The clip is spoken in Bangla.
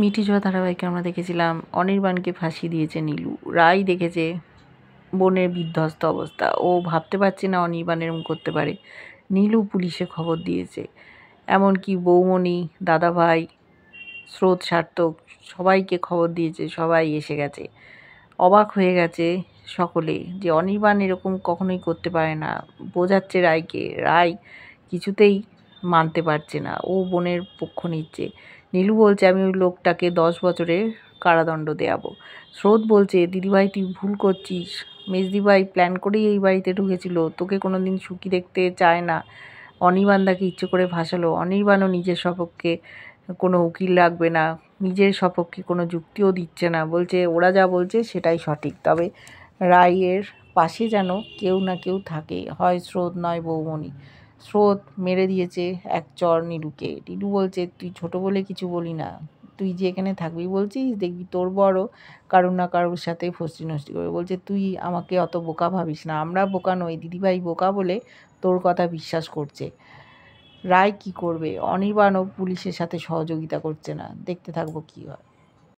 মিঠি জোয়া ধারাবাহিকে আমরা দেখেছিলাম অনির্বাণকে ফাঁসি দিয়েছে নীলু। রাই দেখেছে বোনের বিধ্বস্ত অবস্থা, ও ভাবতে পারছে না অনির্বাণ এরম করতে পারে। নীলু পুলিশে খবর দিয়েছে, এমনকি বৌমণি, দাদাভাই, স্রোত, সার্থক সবাইকে খবর দিয়েছে, সবাই এসে গেছে। অবাক হয়ে গেছে সকলে যে অনির্বাণ এরকম কখনোই করতে পারে না। বোঝাচ্ছে রায়কে, রায় কিছুতেই মানতে পারছে না, ও বোনের পক্ষ নিচ্ছে। নীলু বলছে আমি ওই লোকটাকে 10 বছরের কারাদণ্ড দেয়াবো। স্রোত বলছে দিদিভাই তুই ভুল করছিস, মেজদিভাই প্ল্যান করেই এই বাড়িতে ঢুকেছিল, তোকে কোনোদিন সুখী দেখতে চায় না। অনির্বাণদাকে ইচ্ছে করে ফাঁসালো। অনির্বাণও নিজের সপক্ষে কোনো উকিল রাখবে না, নিজের সপক্ষে কোনো যুক্তিও দিচ্ছে না, বলছে ওরা যা বলছে সেটাই সঠিক। তবে রায়ের পাশে যেন কেউ না কেউ থাকে, হয় স্রোত নয় বৌমণি। স্রোত মেরে দিয়েছে এক চর নীলুকে। নীলু বলছে তুই ছোট বলে কিছু বলি না, তুই যে এখানে থাকবি বলছিস, দেখবি তোর বড় কারুর না কারুর সাথে ফষ্টি নষ্টি করে। বলছে তুই আমাকে অত বোকা ভাবিস না, আমরা বোকা নই, দিদিভাই বোকা বলে তোর কথা বিশ্বাস করছে। রায় কি করবে? অনির্বাণও পুলিশের সাথে সহযোগিতা করছে না, দেখতে থাকবো কি হয়।